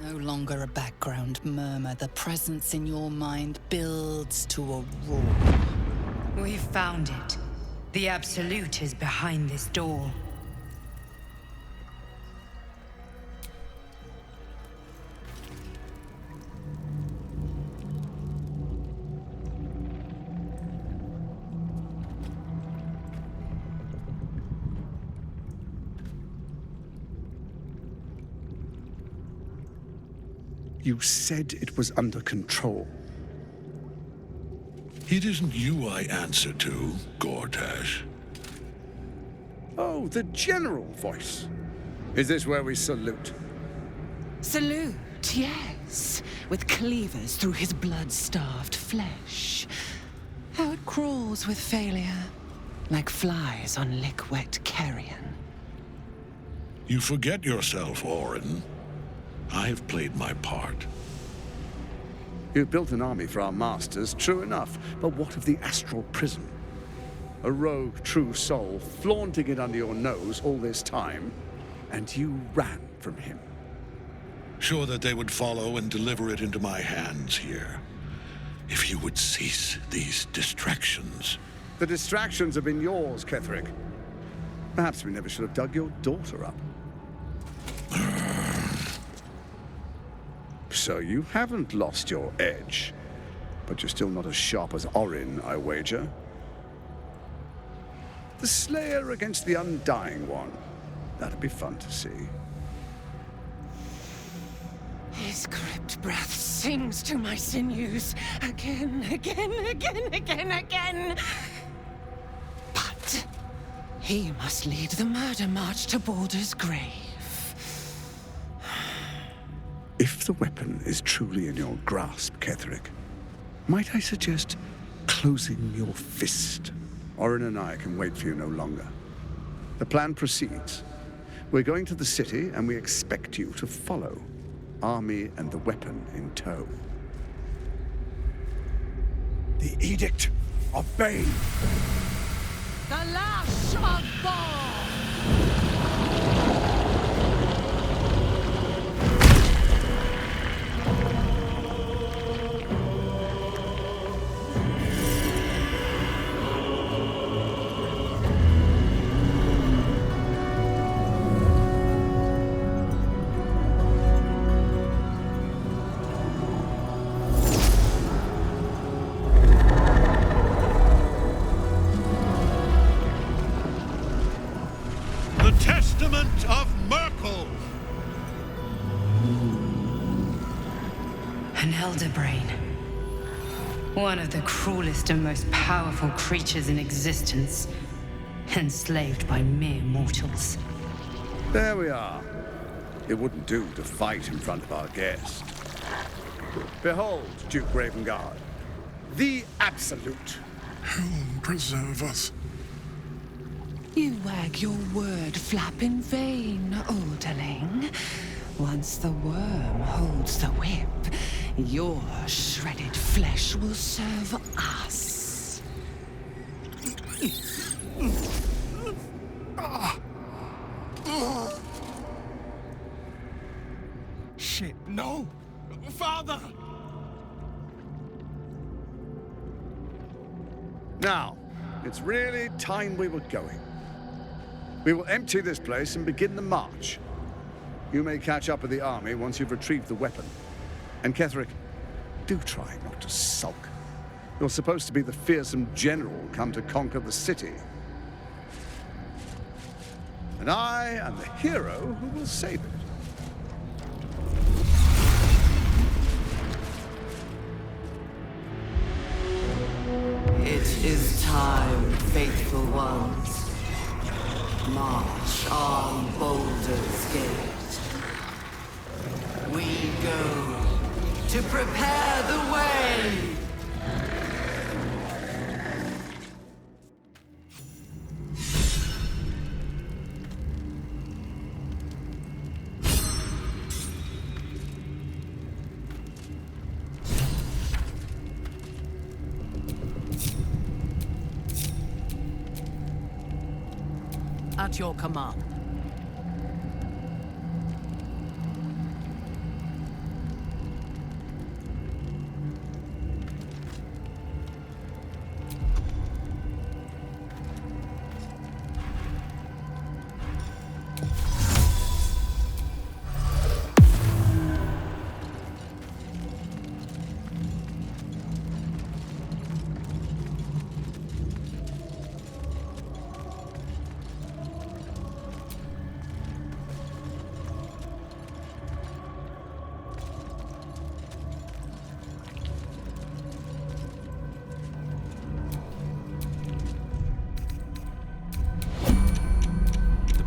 No longer a background murmur. The presence in your mind builds to a roar. We've found it. The Absolute is behind this door. You said it was under control. It isn't you I answer to, Gortash. Oh, the general voice. Is this where we salute? Salute, yes. With cleavers through his blood-starved flesh. How it crawls with failure. Like flies on lick-wet carrion. You forget yourself, Orin. I have played my part. You've built an army for our masters, true enough. But what of the astral prison? A rogue true soul flaunting it under your nose all this time, and you ran from him. Sure that they would follow and deliver it into my hands here. If you would cease these distractions. The distractions have been yours, Ketheric. Perhaps we never should have dug your daughter up. So you haven't lost your edge, but you're still not as sharp as Orin, I wager. The Slayer against the Undying One. That'd be fun to see. His crypt breath sings to my sinews. Again. But he must lead the murder march to Baldur's grave. If the weapon is truly in your grasp, Ketheric, might I suggest closing your fist? Orin and I can wait for you no longer. The plan proceeds. We're going to the city, and we expect you to follow. Army and the weapon in tow. The Edict of Bane! The Lash of Ball! Of Myrkul! An elder brain. One of the cruelest and most powerful creatures in existence. Enslaved by mere mortals. There we are. It wouldn't do to fight in front of our guest. Behold, Duke Ravengard. The Absolute. Whom preserve us? You wag your word flap in vain, olderling. Once the worm holds the whip, your shredded flesh will serve us. Shit, no! Father! Now, it's really time we were going. We will empty this place and begin the march. You may catch up with the army once you've retrieved the weapon. And Ketheric, do try not to sulk. You're supposed to be the fearsome general come to conquer the city. And I am the hero who will save it. It is time, faithful ones. March on Baldur's Gate. We go to prepare the way. At your command.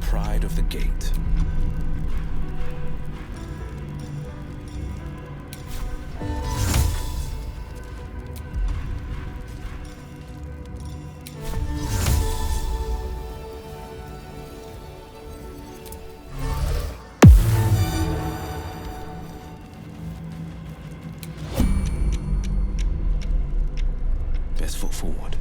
Pride of the gate. Best foot forward.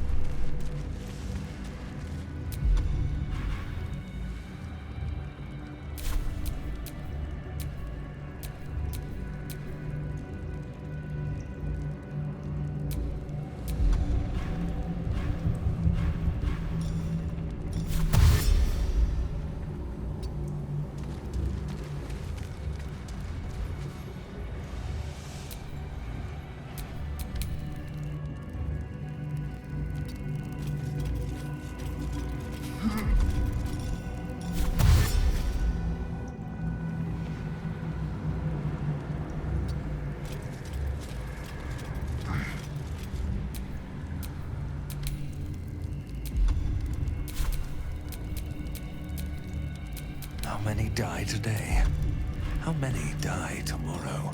How many die today? How many die tomorrow?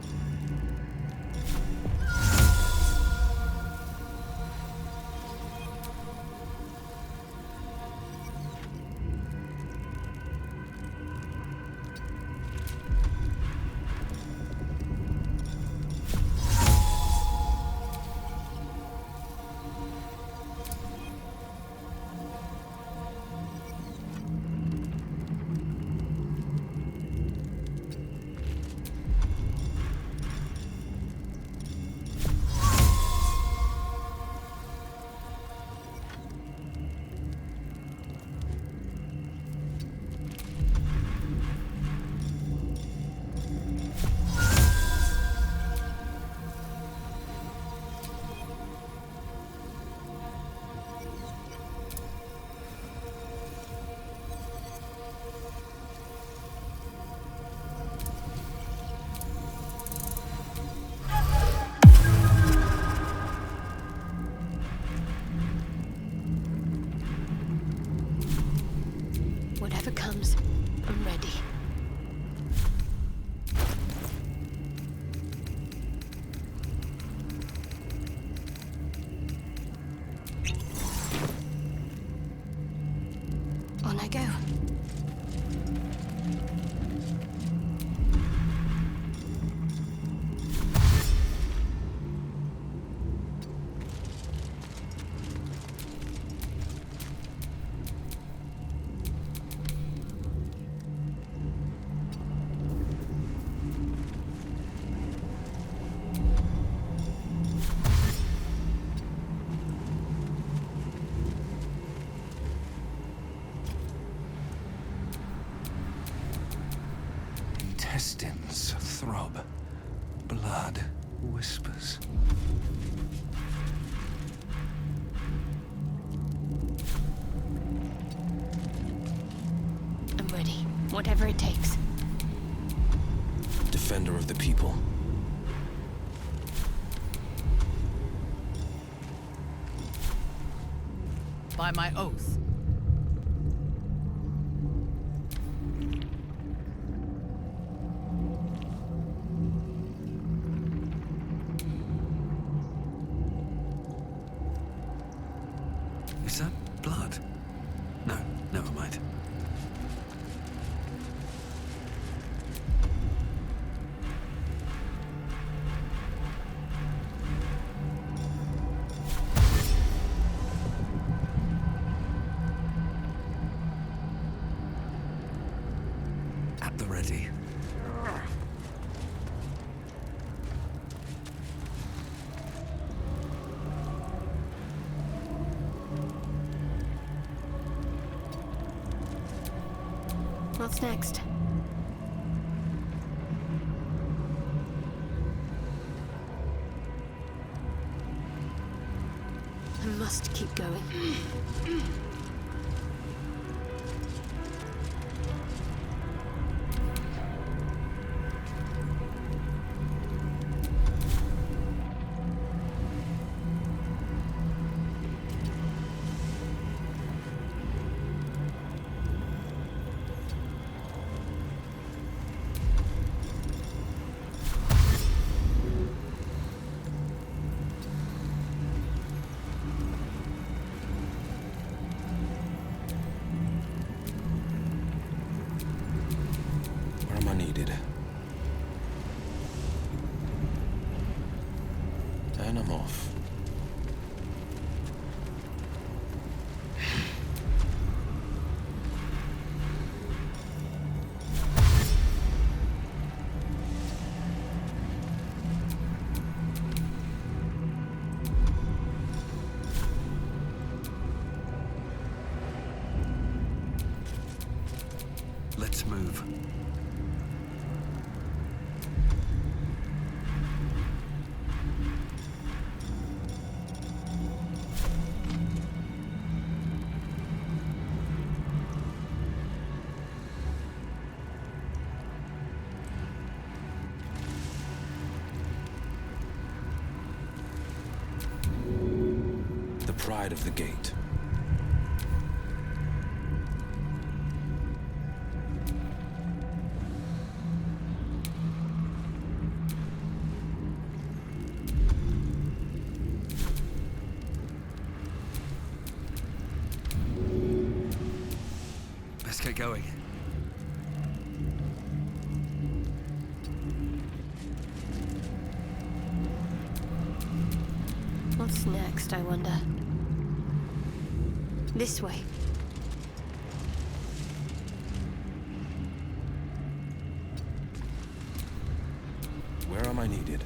Whatever comes, I'm ready. On I go. Intestines throb. Blood whispers. I'm ready. Whatever it takes. Defender of the people. By my oath. Is that blood? No, never mind. At the ready. What's next? I must keep going. Needed. And I'm off. Let's move. The pride of the gate. Let's get going. What's next, I wonder? This way. Where am I needed?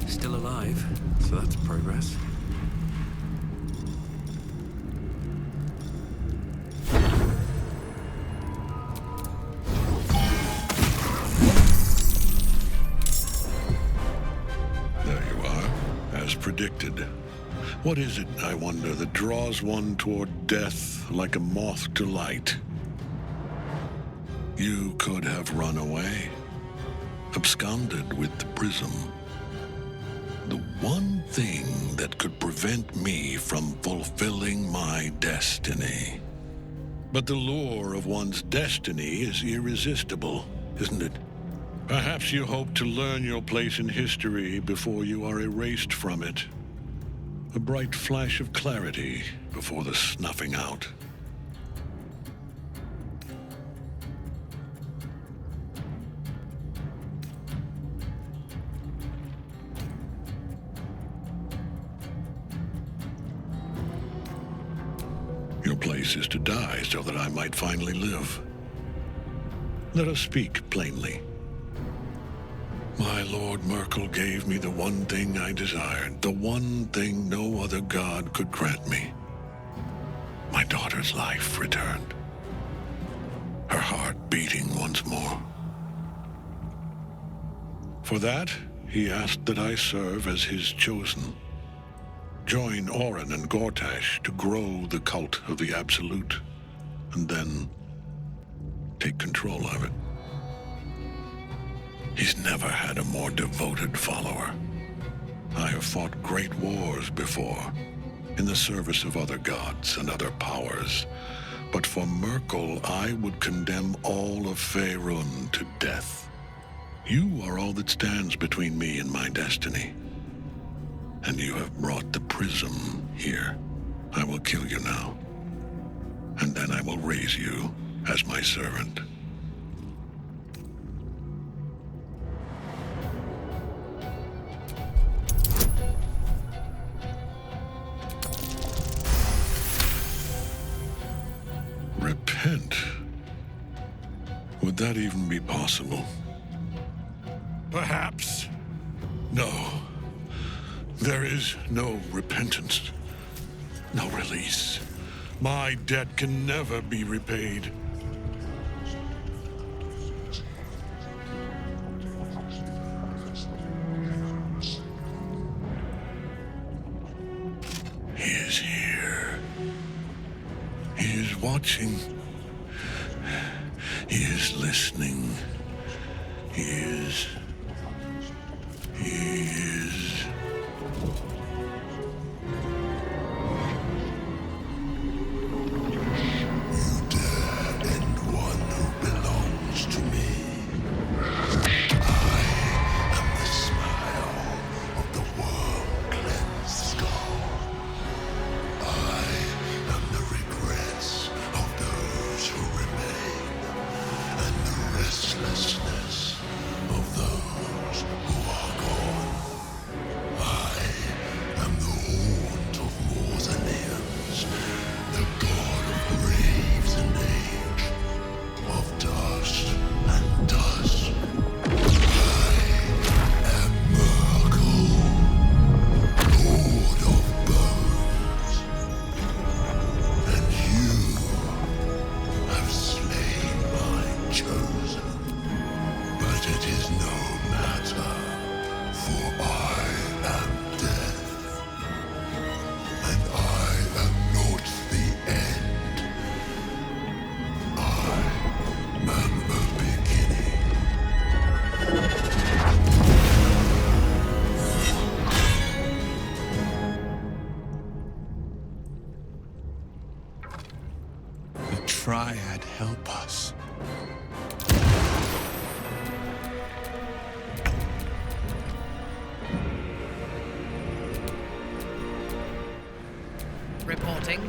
Still alive, so that's progress. Predicted. What is it, I wonder, that draws one toward death like a moth to light? You could have run away, absconded with the prism. The one thing that could prevent me from fulfilling my destiny. But the lure of one's destiny is irresistible, isn't it? Perhaps you hope to learn your place in history before you are erased from it. A bright flash of clarity before the snuffing out. Your place is to die so that I might finally live. Let us speak plainly. My Lord Myrkul gave me the one thing I desired, the one thing no other god could grant me. My daughter's life returned. Her heart beating once more. For that, he asked that I serve as his chosen. Join Orin and Gortash to grow the cult of the Absolute, and then take control of it. He's never had a more devoted follower. I have fought great wars before, in the service of other gods and other powers. But for Myrkul, I would condemn all of Faerun to death. You are all that stands between me and my destiny. And you have brought the prism here. I will kill you now. And then I will raise you as my servant. Repent? Would that even be possible? Perhaps. No. There is no repentance, no release. My debt can never be repaid. He is here. He is watching. He is listening. He is... Triad help us. Reporting.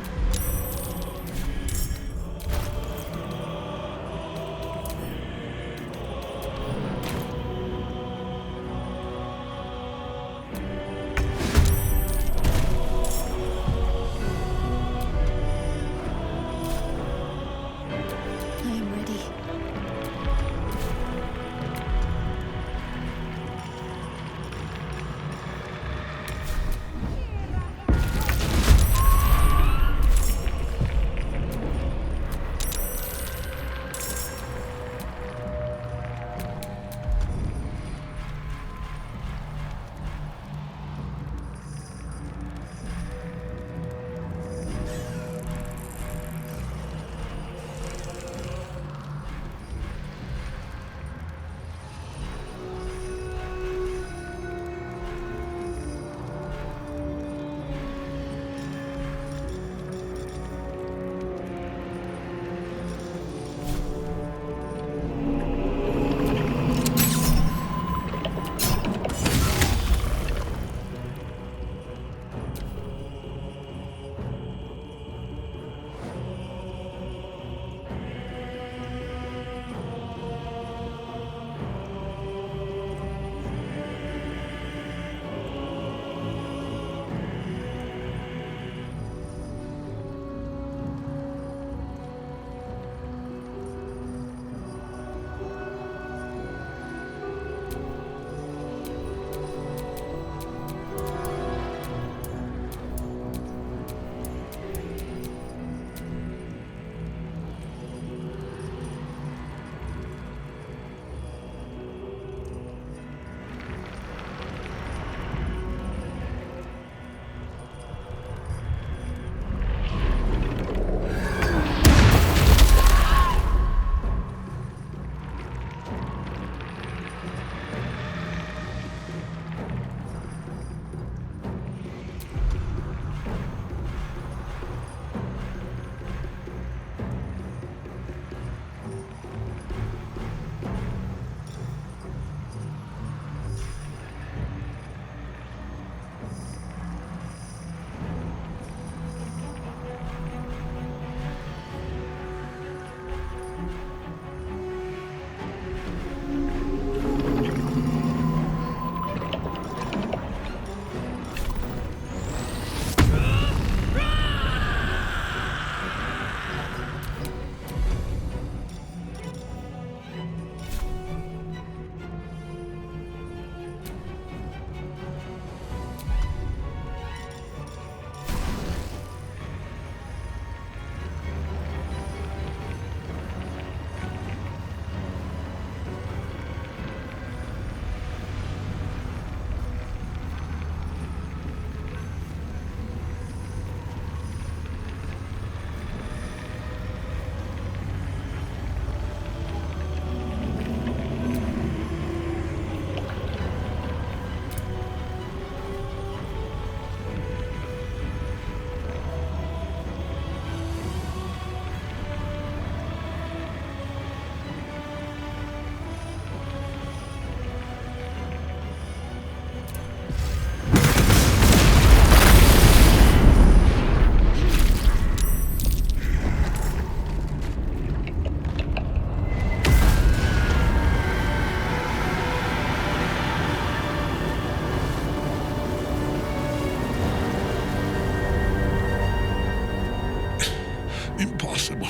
impossible.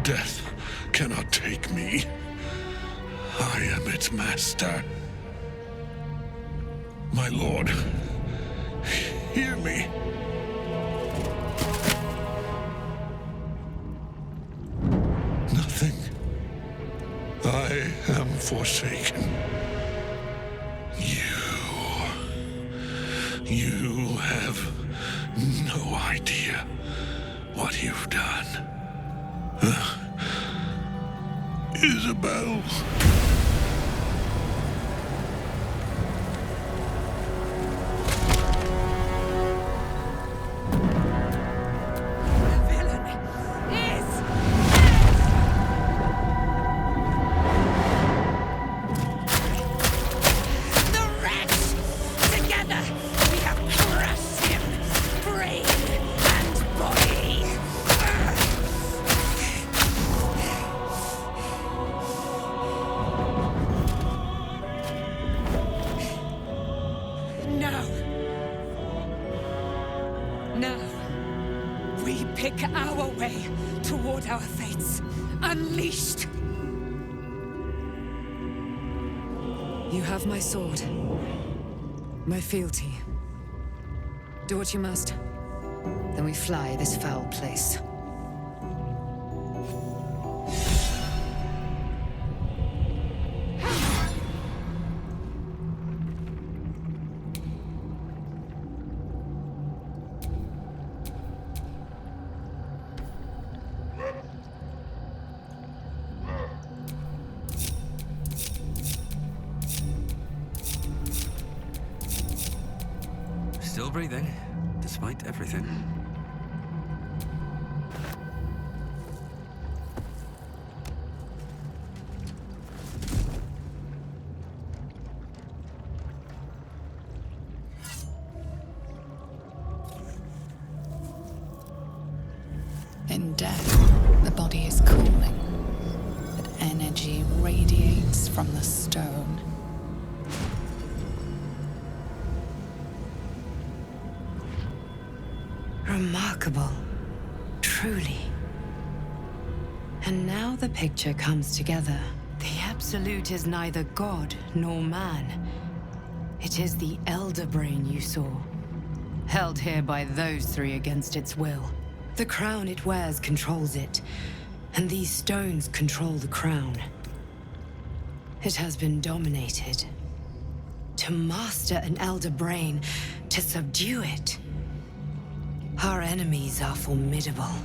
Death cannot take me. I am its master. My lord, hear me. Nothing. I am forsaken. You have no idea what you've done. Isabel. You have my sword. My fealty. Do what you must. Then we fly this foul place. Still breathing, despite everything. In death, the body is cooling, but energy radiates from the stone. Remarkable. Truly. And now the picture comes together. The Absolute is neither god nor man. It is the Elder Brain you saw, held here by those three against its will. The crown it wears controls it, and these stones control the crown. It has been dominated. To master an Elder Brain, to subdue it. Our enemies are formidable.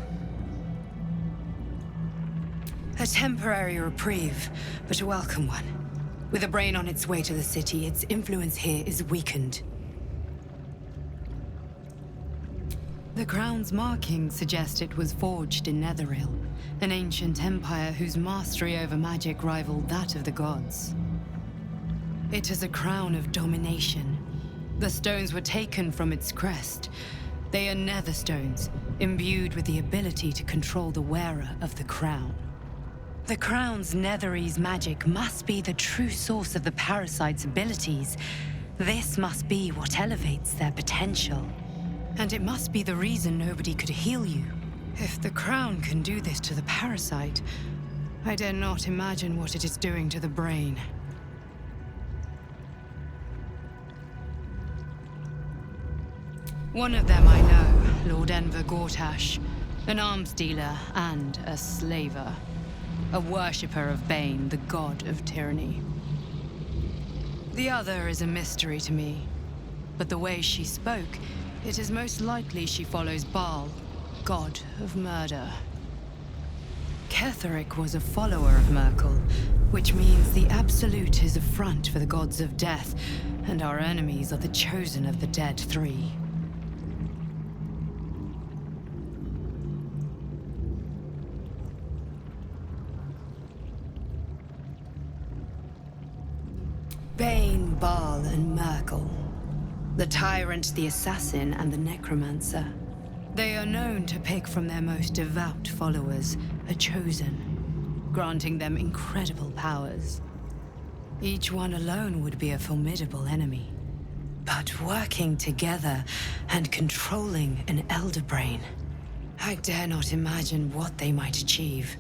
A temporary reprieve, but a welcome one. With a brain on its way to the city, its influence here is weakened. The crown's markings suggest it was forged in Netheril, an ancient empire whose mastery over magic rivaled that of the gods. It is a crown of domination. The stones were taken from its crest. They are nether stones, imbued with the ability to control the wearer of the crown. The crown's Netherese magic must be the true source of the parasite's abilities. This must be what elevates their potential. And it must be the reason nobody could heal you. If the crown can do this to the parasite, I dare not imagine what it is doing to the brain. One of them I know, Lord Enver Gortash, an arms dealer and a slaver. A worshipper of Bane, the god of tyranny. The other is a mystery to me, but the way she spoke, it is most likely she follows Baal, god of murder. Ketheric was a follower of Myrkul, which means the Absolute is a front for the gods of death, and our enemies are the chosen of the dead three. Bane, Baal, and Myrkul. The tyrant, the assassin, and the necromancer. They are known to pick from their most devout followers a chosen, granting them incredible powers. Each one alone would be a formidable enemy. But working together and controlling an Elder Brain, I dare not imagine what they might achieve.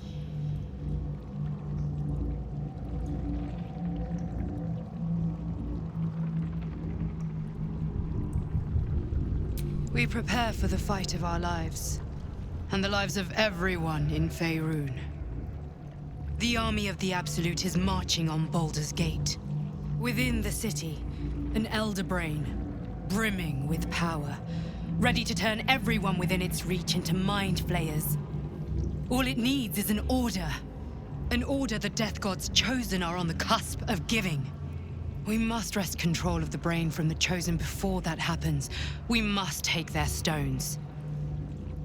We prepare for the fight of our lives, and the lives of everyone in Faerun. The army of the Absolute is marching on Baldur's Gate. Within the city, an elder brain, brimming with power, ready to turn everyone within its reach into mind flayers. All it needs is an order the Death God's chosen are on the cusp of giving. We must wrest control of the brain from the Chosen before that happens. We must take their stones.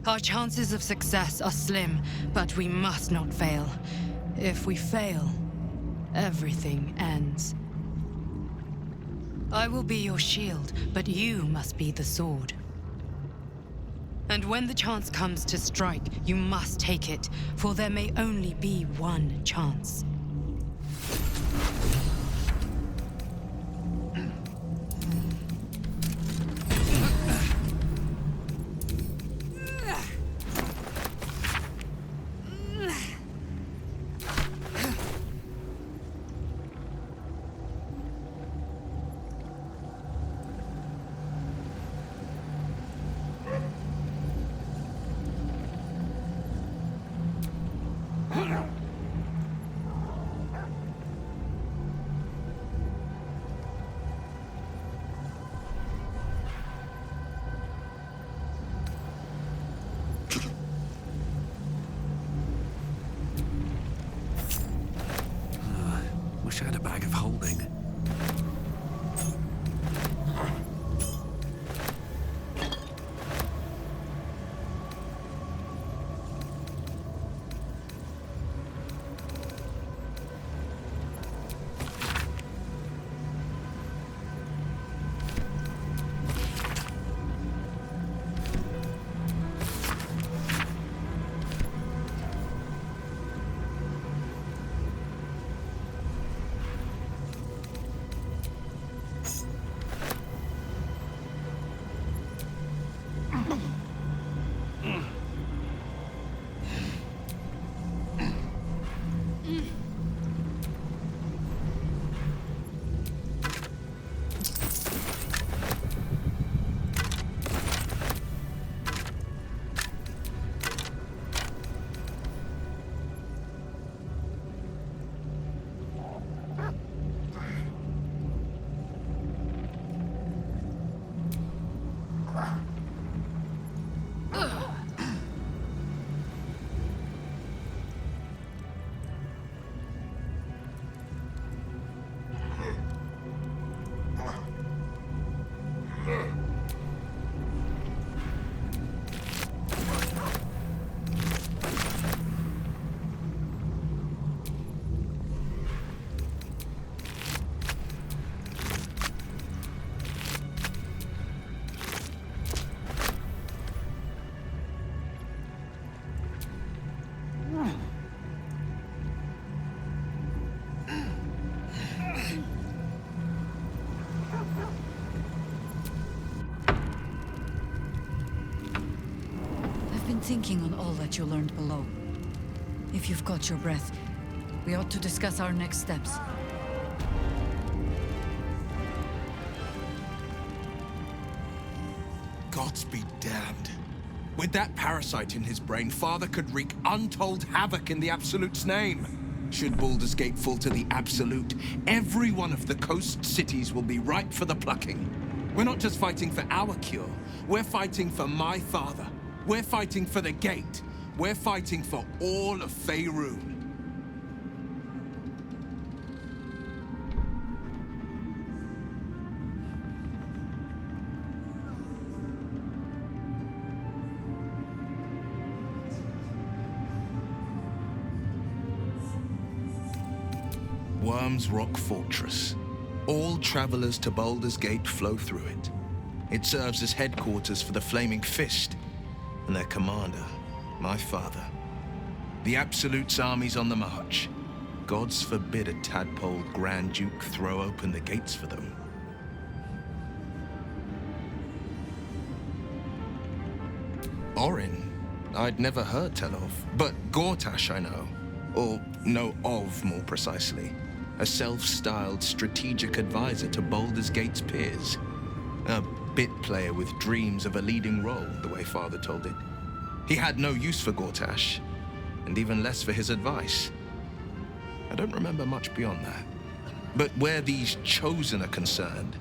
Our chances of success are slim, but we must not fail. If we fail, everything ends. I will be your shield, but you must be the sword. And when the chance comes to strike, you must take it, for there may only be one chance. Wish I had a bag of holding. Thinking on all that you learned below. If you've got your breath, we ought to discuss our next steps. Gods be damned. With that parasite in his brain, Father could wreak untold havoc in the Absolute's name. Should Baldur's Gate fall to the Absolute, every one of the coast cities will be ripe for the plucking. We're not just fighting for our cure, we're fighting for my father. We're fighting for the Gate. We're fighting for all of Faerun. Worm's Rock Fortress. All travelers to Baldur's Gate flow through it. It serves as headquarters for the Flaming Fist, and their commander, my father. The Absolute's army's on the march. Gods forbid a tadpole Grand Duke throw open the gates for them. Orin, I'd never heard tell of, but Gortash I know. Or know of, more precisely. A self-styled strategic advisor to Baldur's Gate's peers. A bit player with dreams of a leading role, the way Father told it. He had no use for Gortash, and even less for his advice. I don't remember much beyond that. But where these Chosen are concerned,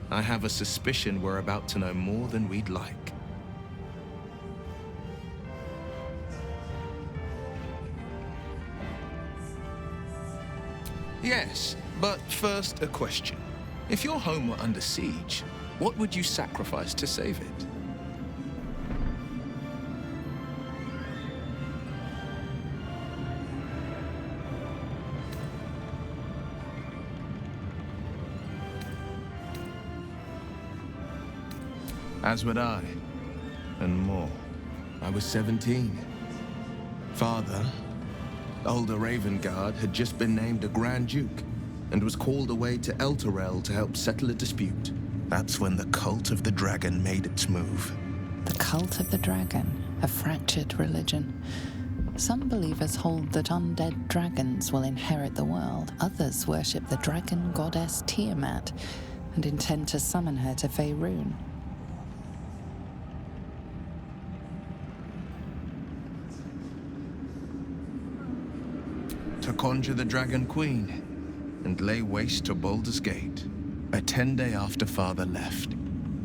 I have a suspicion we're about to know more than we'd like. Yes, but first a question. If your home were under siege, what would you sacrifice to save it? As would I, and more. I was 17. Father, older Ravengard, had just been named a Grand Duke and was called away to Elturel to help settle a dispute. That's when the Cult of the Dragon made its move. The Cult of the Dragon, a fractured religion. Some believers hold that undead dragons will inherit the world. Others worship the dragon goddess Tiamat and intend to summon her to Faerun. To conjure the Dragon Queen and lay waste to Baldur's Gate. A 10-day after Father left,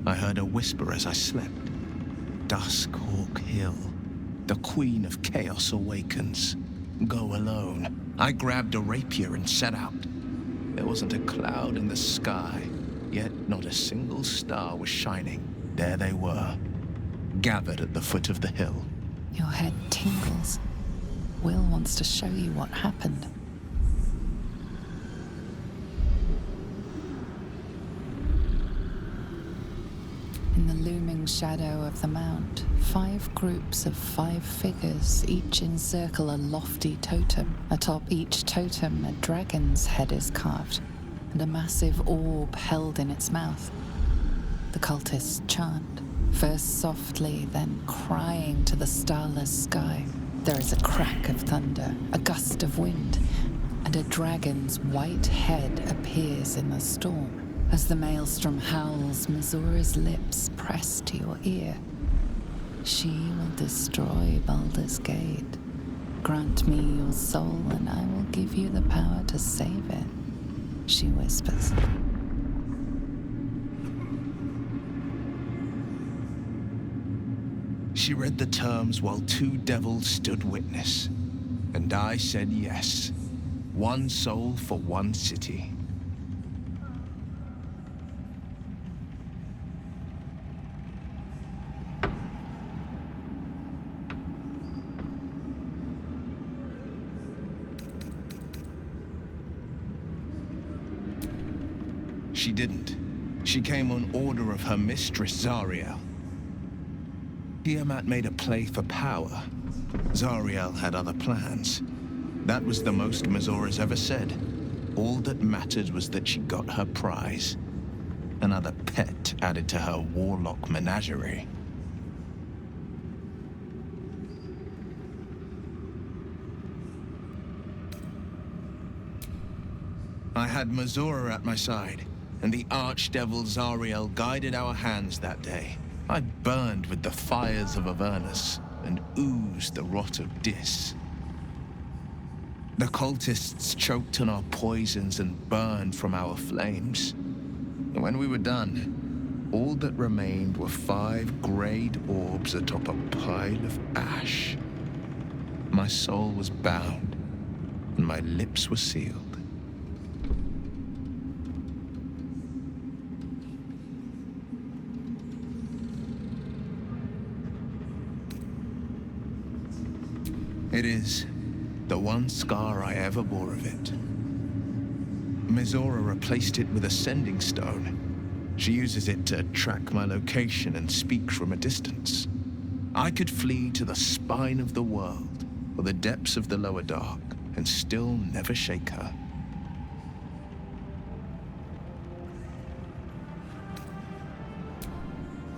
I heard a whisper as I slept. Duskhawk Hill. The Queen of Chaos awakens. Go alone. I grabbed a rapier and set out. There wasn't a cloud in the sky, yet not a single star was shining. There they were, gathered at the foot of the hill. Your head tingles. Will wants to show you what happened. In the looming shadow of the mount, 5 groups of 5 figures each encircle a lofty totem. Atop each totem, a dragon's head is carved, and a massive orb held in its mouth. The cultists chant, first softly, then crying to the starless sky. There is a crack of thunder, a gust of wind, and a dragon's white head appears in the storm. As the maelstrom howls, Mizura's lips press to your ear. She will destroy Baldur's Gate. Grant me your soul, and I will give you the power to save it, she whispers. She read the terms while 2 devils stood witness, and I said yes. 1 soul for 1 city. She didn't. She came on order of her mistress, Zariel. Tiamat made a play for power. Zariel had other plans. That was the most Mizura's ever said. All that mattered was that she got her prize. Another pet added to her warlock menagerie. I had Mizura at my side, and the archdevil Zariel guided our hands that day. I burned with the fires of Avernus and oozed the rot of Dis. The cultists choked on our poisons and burned from our flames. And when we were done, all that remained were 5 grayed orbs atop a pile of ash. My soul was bound, and my lips were sealed. It is the one scar I ever bore of it. Mizura replaced it with a sending stone. She uses it to track my location and speak from a distance. I could flee to the spine of the world or the depths of the lower dark and still never shake her.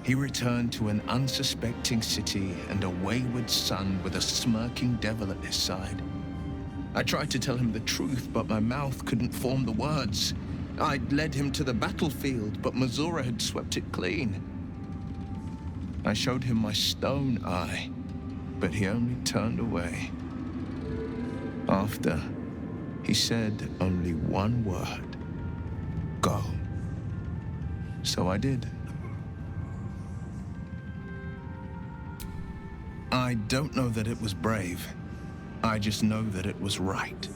He returned to an unsuspecting city and a wayward son with a smirking devil at his side. I tried to tell him the truth, but my mouth couldn't form the words. I'd led him to the battlefield, but Mazura had swept it clean. I showed him my stone eye, but he only turned away. After, he said only one word: go. So I did. I don't know that it was brave. I just know that it was right.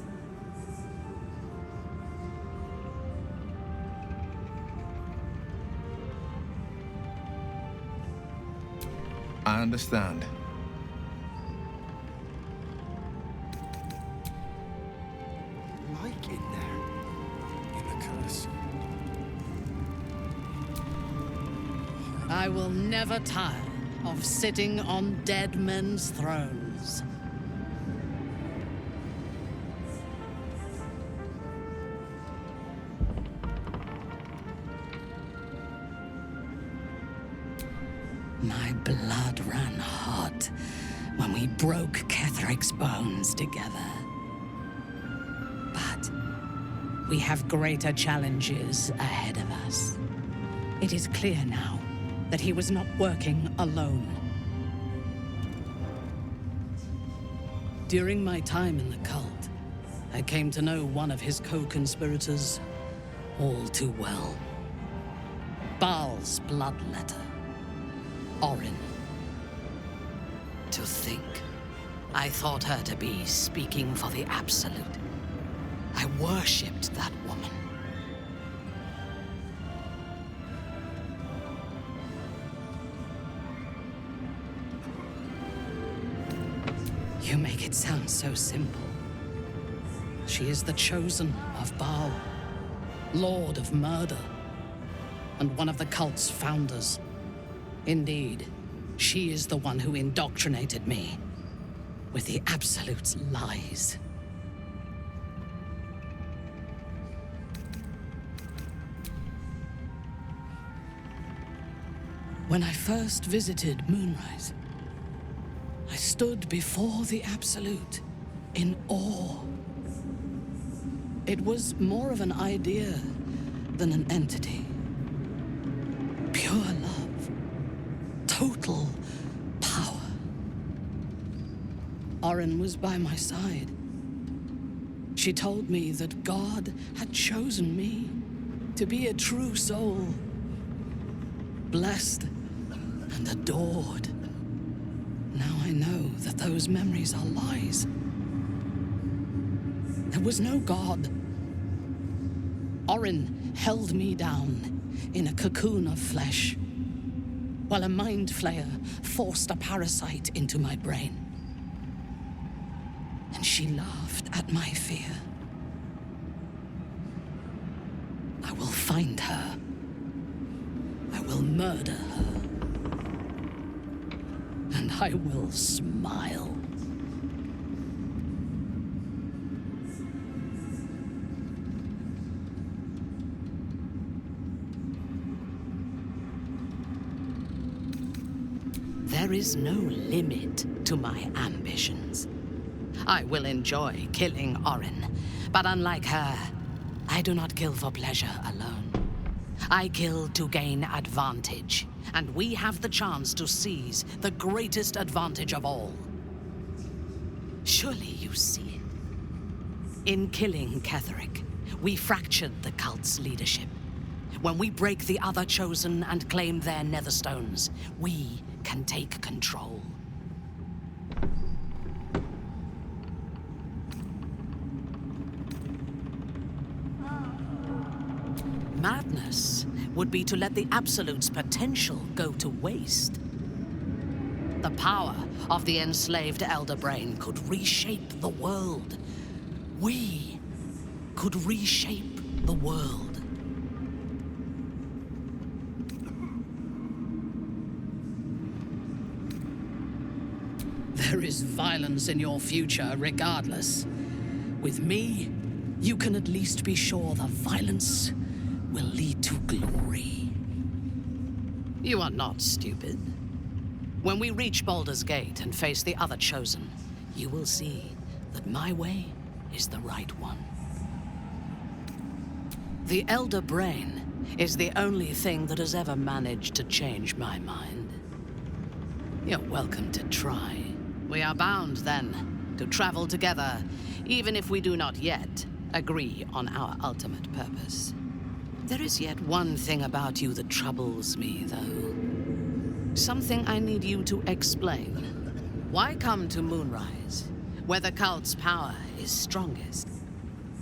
I understand. Like in there. In the curse. I will never tire of sitting on dead men's thrones. My blood ran hot when we broke Ketheric's bones together. But we have greater challenges ahead of us. It is clear now that he was not working alone. During my time in the cult, I came to know one of his co-conspirators all too well. Baal's bloodletter, Orin. To think, I thought her to be speaking for the Absolute. I worshipped that woman. You make it sound so simple. She is the chosen of Baal, Lord of Murder, and one of the cult's founders. Indeed, she is the one who indoctrinated me with the Absolute's lies. When I first visited Moonrise, I stood before the Absolute in awe. It was more of an idea than an entity. Pure love. Total power. Orin was by my side. She told me that God had chosen me to be a true soul. Blessed and adored. Now I know that those memories are lies. There was no God. Orin held me down in a cocoon of flesh, while a mind flayer forced a parasite into my brain. And she laughed at my fear. I will find her. I will murder her. And I will smile. There is no limit to my ambitions. I will enjoy killing Orin, but unlike her, I do not kill for pleasure alone. I kill to gain advantage, and we have the chance to seize the greatest advantage of all. Surely you see it. In killing Ketheric, we fractured the cult's leadership. When we break the other Chosen and claim their netherstones, we can take control. Madness would be to let the Absolute's potential go to waste. The power of the enslaved Elder Brain could reshape the world. We could reshape the world. There is violence in your future regardless. With me, you can at least be sure the violence will lead to glory. You are not stupid. When we reach Baldur's Gate and face the other Chosen, you will see that my way is the right one. The Elder Brain is the only thing that has ever managed to change my mind. You're welcome to try. We are bound, then, to travel together, even if we do not yet agree on our ultimate purpose. There is yet one thing about you that troubles me, though. Something I need you to explain. Why come to Moonrise, where the cult's power is strongest?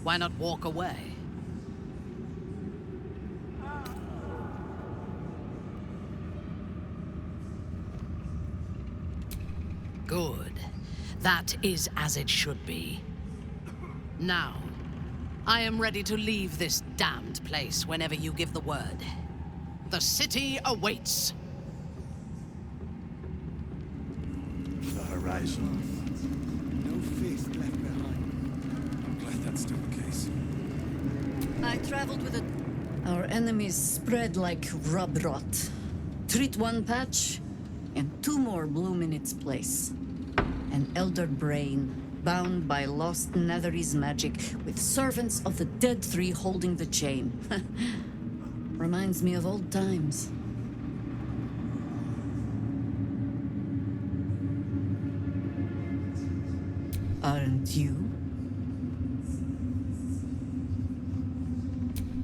Why not walk away? Good. That is as it should be. Now, I am ready to leave this damned place whenever you give the word. The city awaits. The horizon. No faith left behind. I'm glad that's still the case. I traveled with a... Our enemies spread like rub rot. Treat one patch, and two more bloom in its place. An elder brain, bound by lost Netherese magic, with servants of the dead three holding the chain. Reminds me of old times. Aren't you?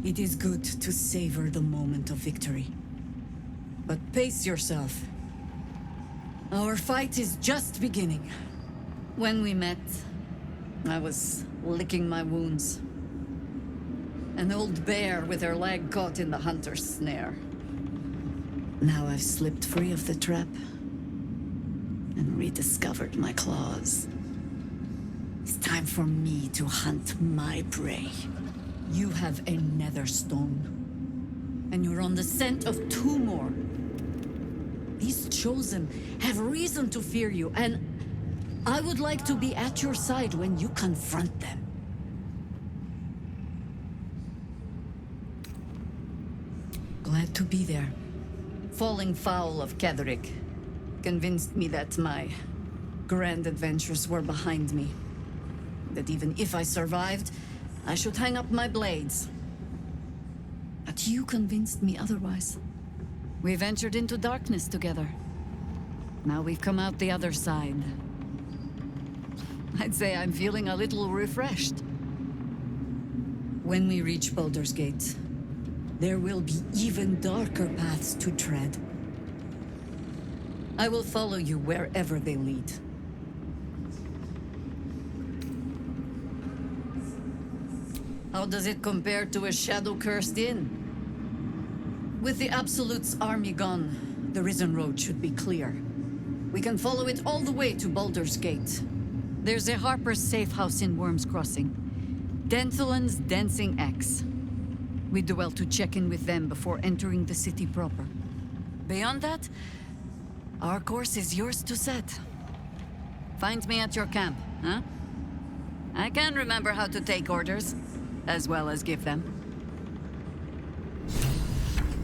It is good to savor the moment of victory. But pace yourself. Our fight is just beginning. When we met, I was licking my wounds. An old bear with her leg caught in the hunter's snare. Now I've slipped free of the trap and rediscovered my claws. It's time for me to hunt my prey. You have a nether stone, and you're on the scent of two more. These Chosen have reason to fear you, and I would like to be at your side when you confront them. Glad to be there. Falling foul of Ketheric convinced me that my grand adventures were behind me. That even if I survived, I should hang up my blades. But you convinced me otherwise. We ventured into darkness together. Now we've come out the other side. I'd say I'm feeling a little refreshed. When we reach Baldur's Gate, there will be even darker paths to tread. I will follow you wherever they lead. How does it compare to a shadow-cursed inn? With the Absolute's army gone, the Risen Road should be clear. We can follow it all the way to Baldur's Gate. There's a Harper's safe house in Worm's Crossing. Denthalen's Dancing Axe. We do well to check in with them before entering the city proper. Beyond that, our course is yours to set. Find me at your camp, huh? I can remember how to take orders, as well as give them.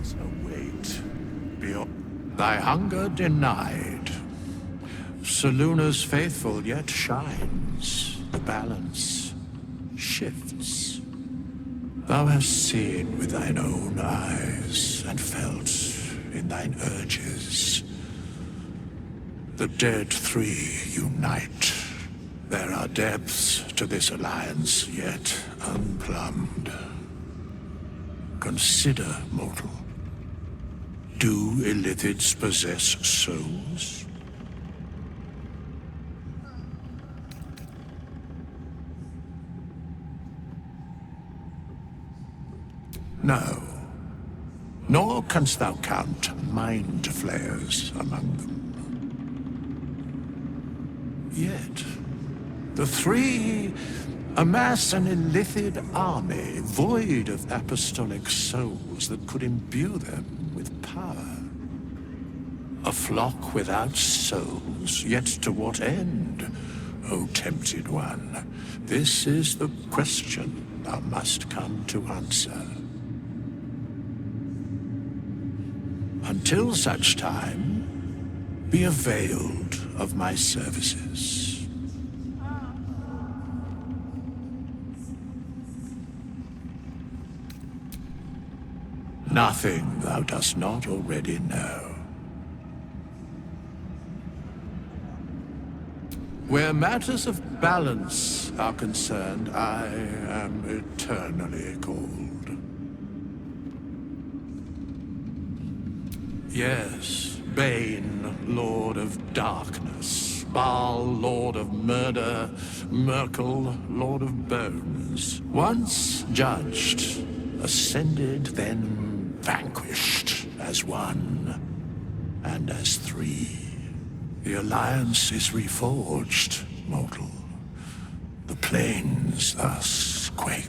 So wait. Beyond thy hunger denied. Soluna's faithful yet shines. The balance shifts. Thou hast seen with thine own eyes and felt in thine urges. The dead three unite. There are depths to this alliance yet unplumbed. Consider, mortal. Do illithids possess souls? No. Nor canst thou count mind flayers among them. Yet, the three amass an illithid army void of apostolic souls that could imbue them with power. A flock without souls, yet to what end, O tempted one? This is the question thou must come to answer. until such time, be availed of my services. Nothing thou dost not already know. Where matters of balance are concerned, I am eternally cold. Yes, Bane, Lord of Darkness, Baal, Lord of Murder, Myrkul, Lord of Bones. Once judged, ascended, then vanquished as one, and as three. The Alliance is reforged, mortal. The plains thus quake,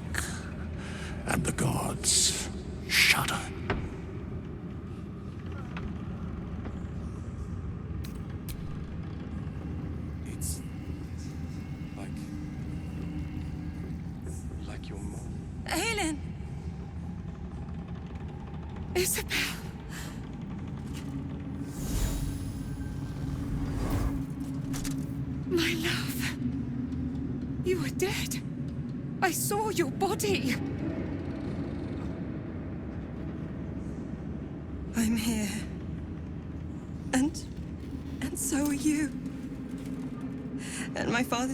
and the gods shudder. It's like your mom. Aelin! Isabel! My love. You were dead. I saw your body. I'm here. And so are you. And my father,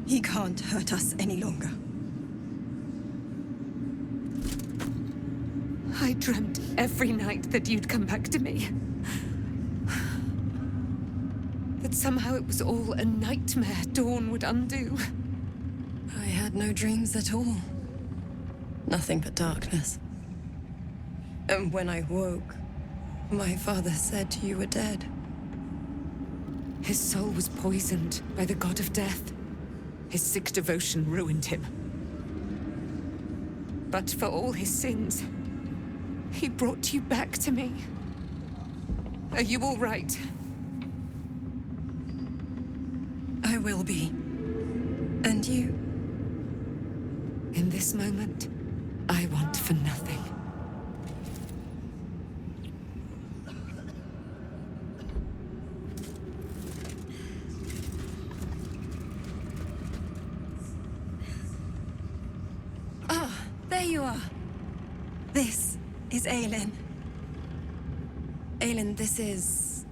he can't hurt us any longer. I dreamt every night that you'd come back to me. That somehow it was all a nightmare Dawn would undo. I had no dreams at all. Nothing but darkness. And when I woke, my father said you were dead. His soul was poisoned by the god of death. His sick devotion ruined him. But for all his sins, he brought you back to me. Are you all right? I will be. And you? In this moment, I want for nothing. Ah, there you are. This is Aelin. Aelin, this is...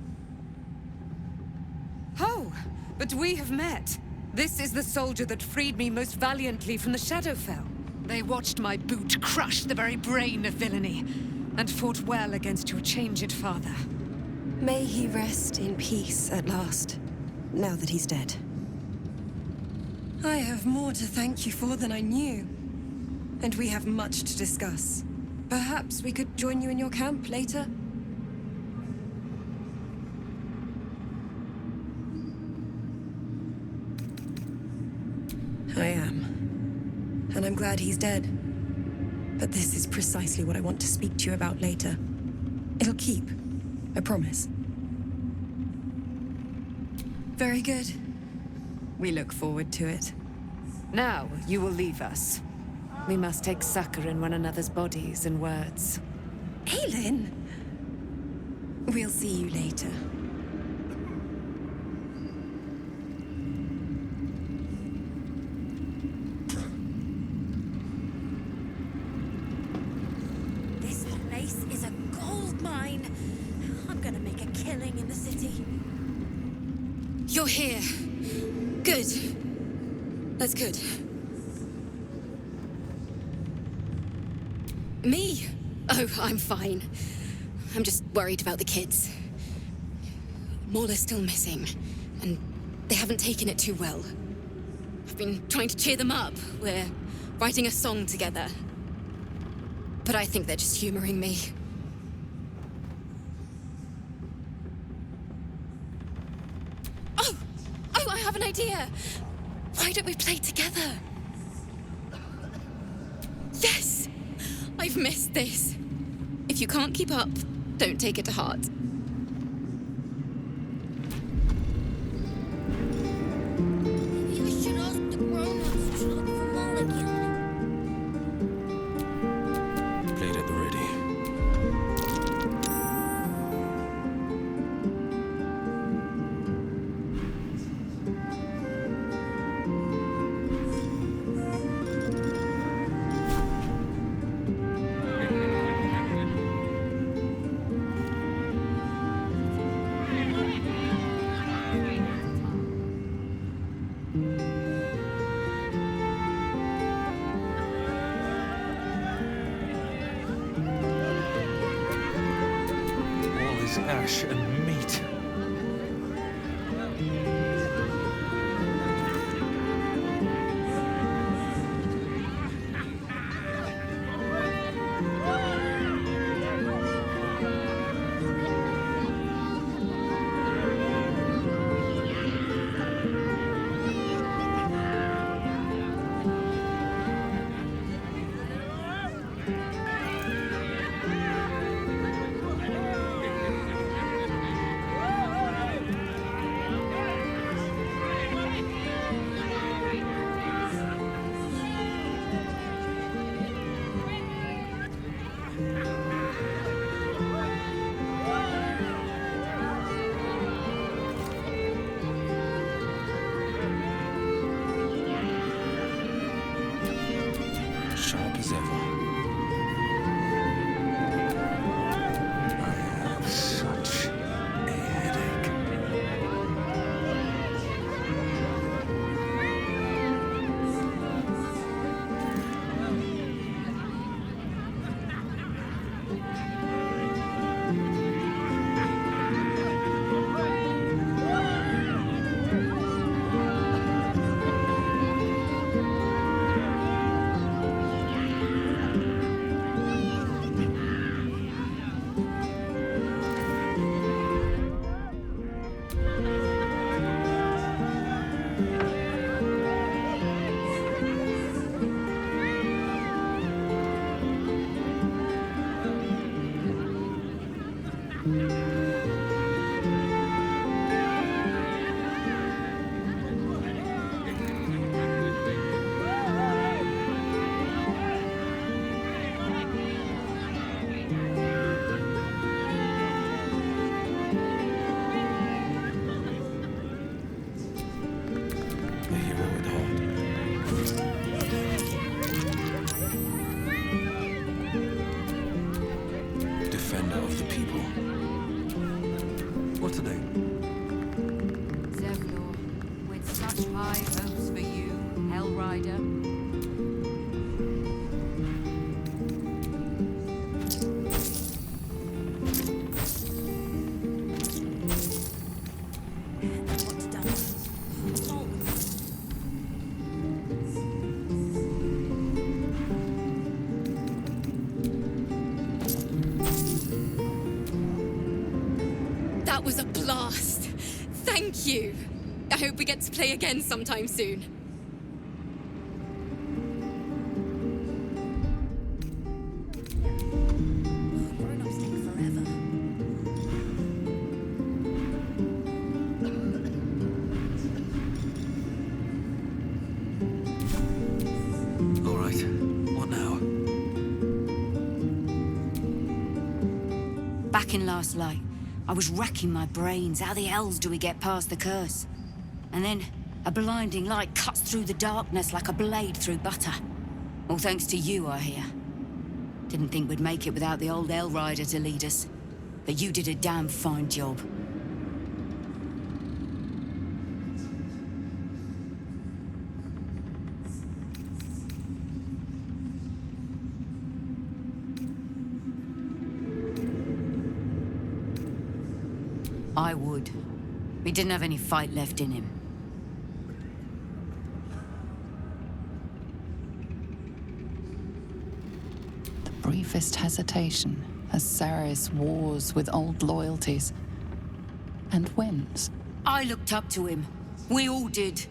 Oh, but we have met. This is the soldier that freed me most valiantly from the Shadowfell. They watched my boot crush the very brain of villainy, and fought well against your changed father. May he rest in peace at last, now that he's dead. I have more to thank you for than I knew. And we have much to discuss. Perhaps we could join you in your camp later? I am. And I'm glad he's dead. But this is precisely what I want to speak to you about later. It'll keep. I promise. Very good. We look forward to it. Now, you will leave us. We must take succor in one another's bodies and words. Aelin! We'll see you later. This place is a gold mine. I'm gonna make a killing in the city. You're here. Good. That's good. Me? Oh, I'm fine. I'm just worried about the kids. Maul is still missing, and they haven't taken it too well. I've been trying to cheer them up. We're writing a song together. But I think they're just humoring me. Oh, I have an idea. Why don't we play together? Yes! I've missed this. If you can't keep up, don't take it to heart. Maybe I should ask the grown-ups to look for Maul again. Played at the ready. bones, ash, and meat. Sharp as ever. I have such a headache. Defender of the people. What are they? Zevlor, with such high hopes for you, Hellrider. That was a blast! Thank you! I hope we get to play again sometime soon. Grown-ups take forever. All right. What now? Back in last light, I was racking my brains. How the hells do we get past the curse? And then a blinding light cuts through the darkness like a blade through butter. All thanks to you, I hear. Didn't think we'd make it without the old Hellrider to lead us. But you did a damn fine job. I would. He didn't have any fight left in him. The briefest hesitation as Ceres wars with old loyalties and wins. I looked up to him. We all did.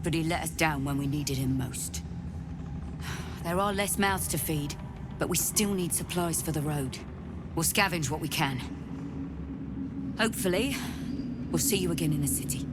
But he let us down when we needed him most. There are less mouths to feed, but we still need supplies for the road. We'll scavenge what we can. Hopefully, we'll see you again in the city.